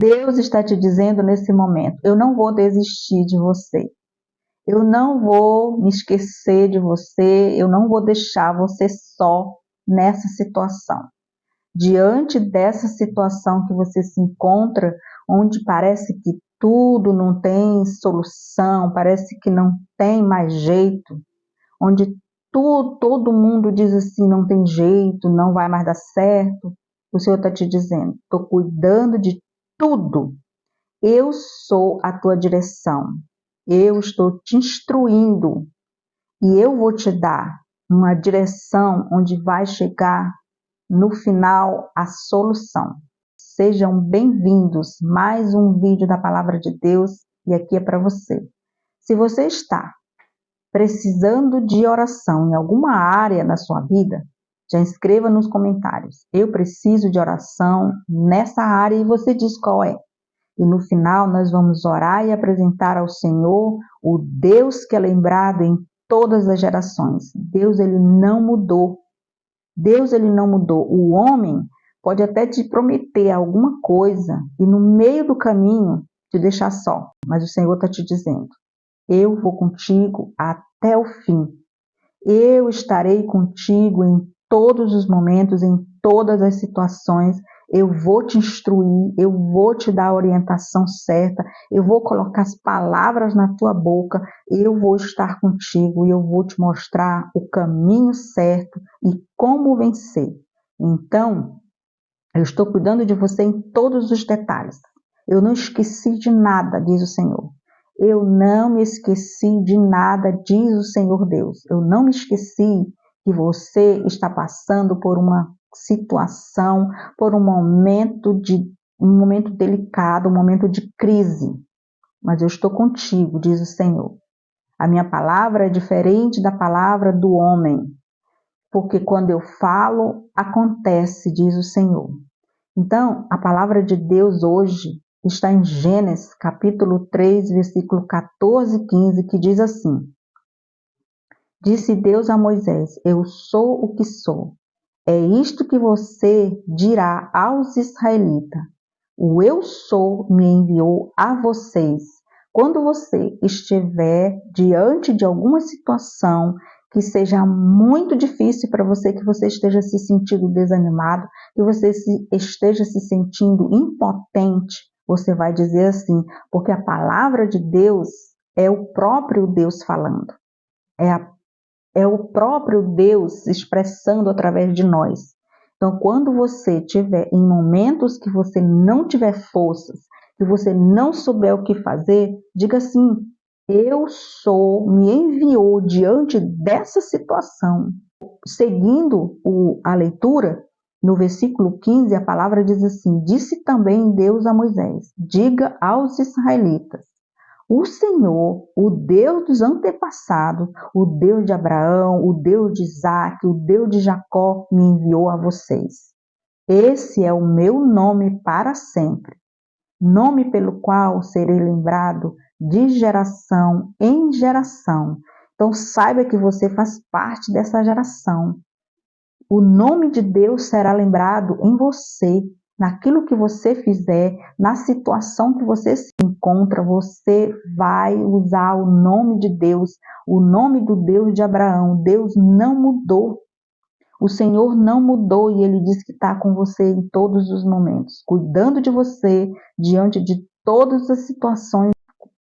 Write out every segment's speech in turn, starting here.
Deus está te dizendo nesse momento: eu não vou desistir de você. Eu não vou me esquecer de você, eu não vou deixar você só nessa situação. Diante dessa situação que você se encontra, onde parece que tudo não tem solução, parece que não tem mais jeito, onde todo mundo diz assim, não tem jeito, não vai mais dar certo, o Senhor está te dizendo: estou cuidando de tudo. Eu sou a tua direção. Eu estou te instruindo e eu vou te dar uma direção onde vai chegar no final a solução. Sejam bem-vindos, mais um vídeo da Palavra de Deus e aqui é para você. Se você está precisando de oração em alguma área na sua vida, já escreva nos comentários: eu preciso de oração nessa área, e você diz qual é. E no final nós vamos orar e apresentar ao Senhor o Deus que é lembrado em todas as gerações. Deus, ele não mudou. Deus, ele não mudou. O homem pode até te prometer alguma coisa e no meio do caminho te deixar só. Mas o Senhor está te dizendo: eu vou contigo até o fim. Eu estarei contigo em todos os momentos, em todas as situações. Eu vou te instruir, eu vou te dar a orientação certa, eu vou colocar as palavras na tua boca, eu vou estar contigo e eu vou te mostrar o caminho certo e como vencer. Então, eu estou cuidando de você em todos os detalhes. Eu não esqueci de nada, diz o Senhor. Eu não me esqueci de nada, diz o Senhor Deus. Eu não me esqueci que você está passando por uma situação, por um momento delicado, um momento de crise. Mas eu estou contigo, diz o Senhor. A minha palavra é diferente da palavra do homem, porque quando eu falo, acontece, diz o Senhor. Então, a palavra de Deus hoje está em Gênesis, capítulo 3, versículo 14 e 15, que diz assim: disse Deus a Moisés: eu sou o que sou. É isto que você dirá aos israelitas: o eu sou me enviou a vocês. Quando você estiver diante de alguma situação que seja muito difícil para você, que você esteja se sentindo desanimado, que você esteja se sentindo impotente, você vai dizer assim, porque a palavra de Deus é o próprio Deus falando. É o próprio Deus expressando através de nós. Então, quando você estiver em momentos que você não tiver forças, que você não souber o que fazer, diga assim: eu sou, me enviou diante dessa situação. Seguindo a leitura, no versículo 15, a palavra diz assim: disse também Deus a Moisés: diga aos israelitas: o Senhor, o Deus dos antepassados, o Deus de Abraão, o Deus de Isaac, o Deus de Jacó, me enviou a vocês. Esse é o meu nome para sempre, nome pelo qual serei lembrado de geração em geração. Então saiba que você faz parte dessa geração. O nome de Deus será lembrado em você, naquilo que você fizer, na situação que você se encontra, você vai usar o nome de Deus, o nome do Deus de Abraão. Deus não mudou. O Senhor não mudou e Ele diz que está com você em todos os momentos, cuidando de você diante de todas as situações.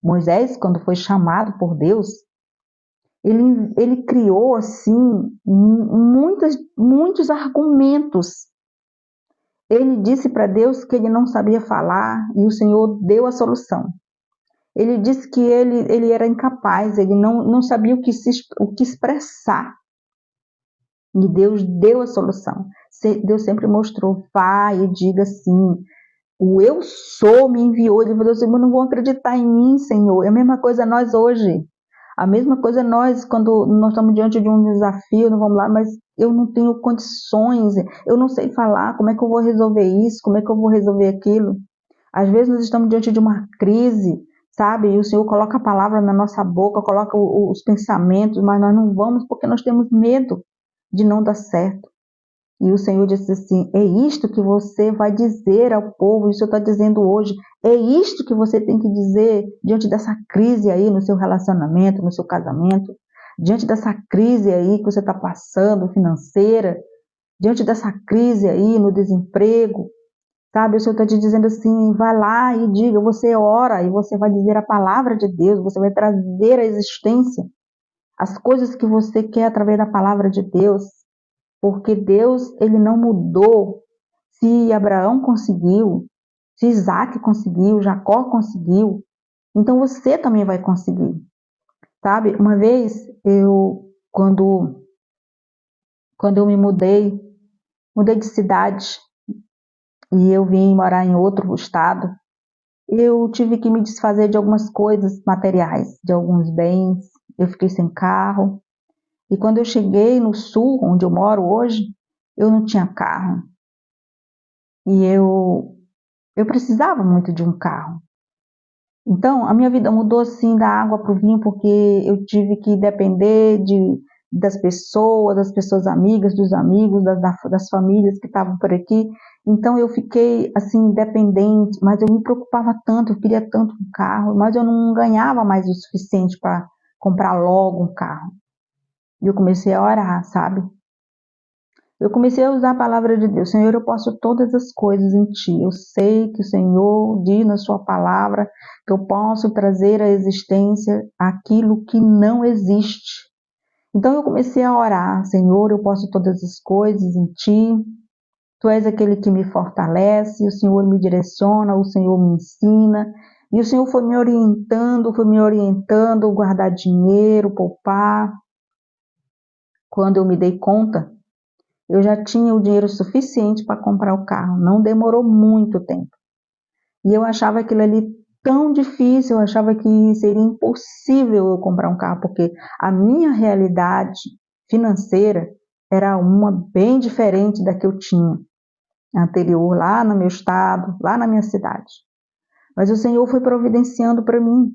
Moisés, quando foi chamado por Deus, ele criou assim muitos argumentos. Ele disse para Deus que ele não sabia falar e o Senhor deu a solução. Ele disse que ele era incapaz, ele não sabia o que expressar. E Deus deu a solução. Deus sempre mostrou: vai e diga assim: o eu sou me enviou. Ele falou assim: eu não vou acreditar em mim, Senhor. É a mesma coisa nós hoje. A mesma coisa nós, quando nós estamos diante de um desafio, nós vamos lá, mas eu não tenho condições, eu não sei falar, como é que eu vou resolver isso, como é que eu vou resolver aquilo? Às vezes nós estamos diante de uma crise, sabe? E o Senhor coloca a palavra na nossa boca, coloca os pensamentos, mas nós não vamos porque nós temos medo de não dar certo. E o Senhor disse assim, é isto que você vai dizer ao povo, isso eu estou dizendo hoje, é isto que você tem que dizer diante dessa crise aí no seu relacionamento, no seu casamento, diante dessa crise aí que você está passando, financeira, diante dessa crise aí no desemprego, sabe? O Senhor está te dizendo assim, vai lá e diga, você ora e você vai dizer a palavra de Deus, você vai trazer à existência as coisas que você quer através da palavra de Deus. Porque Deus, ele não mudou. Se Abraão conseguiu, se Isaac conseguiu, Jacó conseguiu, então você também vai conseguir, sabe? Uma vez, quando eu me mudei de cidade e eu vim morar em outro estado, eu tive que me desfazer de algumas coisas materiais, de alguns bens, eu fiquei sem carro. E quando eu cheguei no sul, onde eu moro hoje, eu não tinha carro. E eu precisava muito de um carro. Então, a minha vida mudou assim da água para o vinho, porque eu tive que depender das pessoas amigas, dos amigos, das famílias que estavam por aqui. Então, eu fiquei assim, dependente, mas eu me preocupava tanto, eu queria tanto um carro, mas eu não ganhava mais o suficiente para comprar logo um carro. E eu comecei a orar, sabe? Eu comecei a usar a palavra de Deus. Senhor, eu posso todas as coisas em Ti. Eu sei que o Senhor diz na Sua palavra que eu posso trazer à existência aquilo que não existe. Então eu comecei a orar. Senhor, eu posso todas as coisas em Ti. Tu és aquele que me fortalece. O Senhor me direciona, o Senhor me ensina. E o Senhor foi me orientando, guardar dinheiro, poupar. Quando eu me dei conta, eu já tinha o dinheiro suficiente para comprar o carro, não demorou muito tempo. E eu achava aquilo ali tão difícil, eu achava que seria impossível eu comprar um carro, porque a minha realidade financeira era uma bem diferente da que eu tinha anterior, lá no meu estado, lá na minha cidade. Mas o Senhor foi providenciando para mim,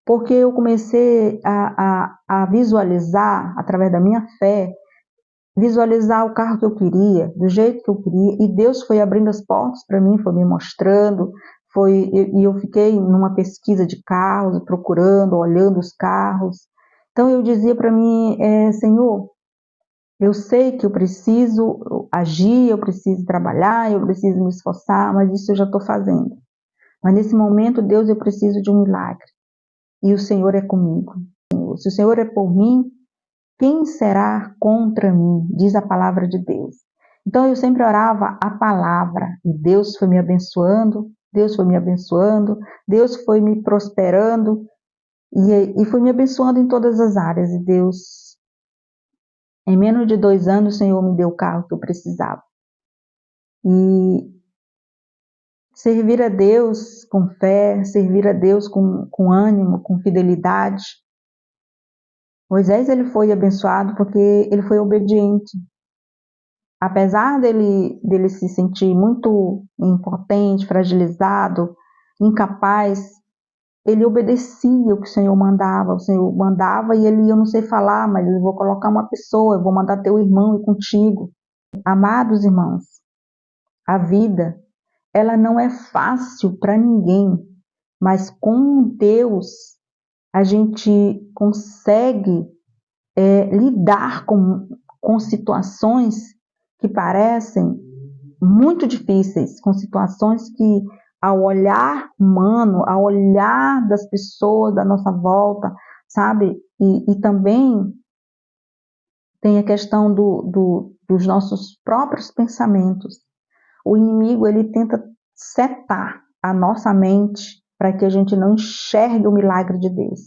porque eu comecei a visualizar, através da minha fé, visualizar o carro que eu queria, do jeito que eu queria, e Deus foi abrindo as portas para mim, foi me mostrando, e eu fiquei numa pesquisa de carros, procurando, olhando os carros. Então eu dizia para mim, Senhor, eu sei que eu preciso agir, eu preciso trabalhar, eu preciso me esforçar, mas isso eu já estou fazendo. Mas nesse momento, Deus, eu preciso de um milagre. E o Senhor é comigo. Se o Senhor é por mim, quem será contra mim? Diz a palavra de Deus. Então eu sempre orava a palavra e Deus foi me abençoando, Deus foi me abençoando, Deus foi me prosperando e foi me abençoando em todas as áreas. E Deus, em menos de 2 anos, o Senhor me deu o carro que eu precisava. E servir a Deus com fé, servir a Deus com ânimo, com fidelidade. Moisés, ele foi abençoado porque ele foi obediente. Apesar dele se sentir muito impotente, fragilizado, incapaz, ele obedecia o que o Senhor mandava. O Senhor mandava e eu não sei falar, mas eu vou colocar uma pessoa, eu vou mandar teu irmão ir contigo. Amados irmãos, a vida, ela não é fácil para ninguém, mas com Deus a gente consegue lidar com situações que parecem muito difíceis, com situações que, ao olhar humano, ao olhar das pessoas da nossa volta, sabe? E também tem a questão dos nossos próprios pensamentos. O inimigo, ele tenta setar a nossa mente para que a gente não enxergue o milagre de Deus.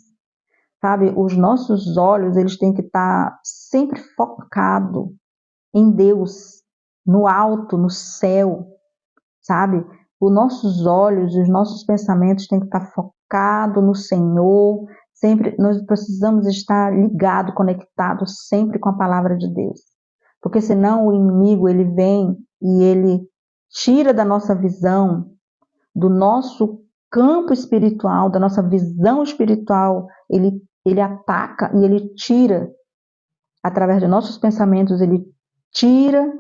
Sabe? Os nossos olhos, eles têm que estar sempre focados em Deus, no alto, no céu, sabe? Os nossos olhos, os nossos pensamentos têm que estar focados no Senhor. Sempre nós precisamos estar ligados, conectados sempre com a palavra de Deus. Porque senão o inimigo, ele vem e ele tira da nossa visão, do nosso campo espiritual, da nossa visão espiritual, ele ataca e ele tira, através de nossos pensamentos, ele tira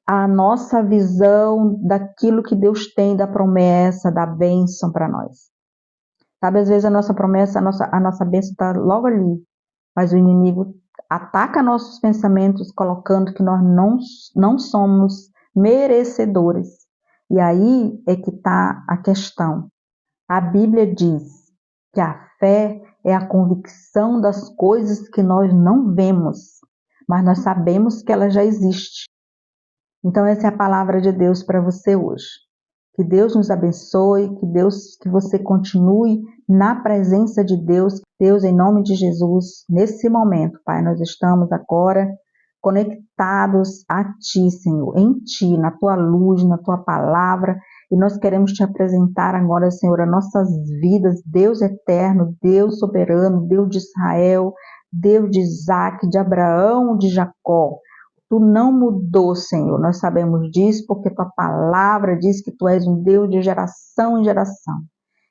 a nossa visão daquilo que Deus tem, da promessa, da bênção para nós. Sabe, às vezes a nossa promessa, a nossa bênção está logo ali, mas o inimigo ataca nossos pensamentos, colocando que nós não somos merecedores. E aí é que está a questão. A Bíblia diz que a fé é a convicção das coisas que nós não vemos, mas nós sabemos que ela já existe. Então essa é a palavra de Deus para você hoje. Que Deus nos abençoe, que você continue na presença de Deus. Deus, em nome de Jesus, nesse momento, Pai, nós estamos agora conectados a Ti, Senhor, em Ti, na Tua luz, na Tua palavra, e nós queremos Te apresentar agora, Senhor, as nossas vidas, Deus eterno, Deus soberano, Deus de Israel, Deus de Isaac, de Abraão, de Jacó. Tu não mudou, Senhor, nós sabemos disso porque Tua palavra diz que Tu és um Deus de geração em geração.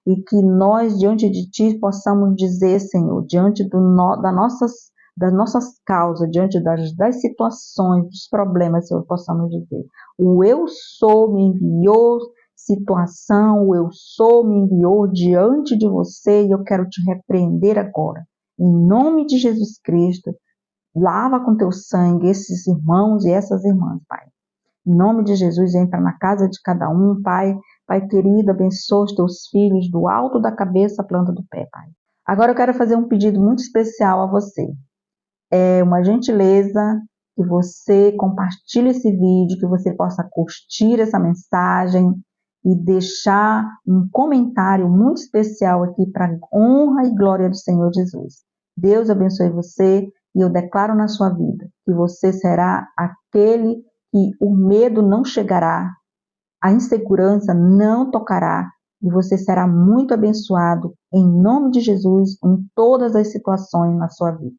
E que nós, diante de Ti, possamos dizer, Senhor, diante das nossas causas, diante das situações, dos problemas, Senhor, possamos dizer: o eu sou me enviou situação, o eu sou me enviou diante de você e eu quero Te repreender agora. Em nome de Jesus Cristo, lava com Teu sangue esses irmãos e essas irmãs, Pai. Em nome de Jesus, entra na casa de cada um, Pai. Pai querido, abençoa os Teus filhos do alto da cabeça à planta do pé, Pai. Agora eu quero fazer um pedido muito especial a você. É uma gentileza que você compartilhe esse vídeo, que você possa curtir essa mensagem e deixar um comentário muito especial aqui para a honra e glória do Senhor Jesus. Deus abençoe você e eu declaro na sua vida que você será aquele que o medo não chegará, a insegurança não tocará e você será muito abençoado em nome de Jesus em todas as situações na sua vida.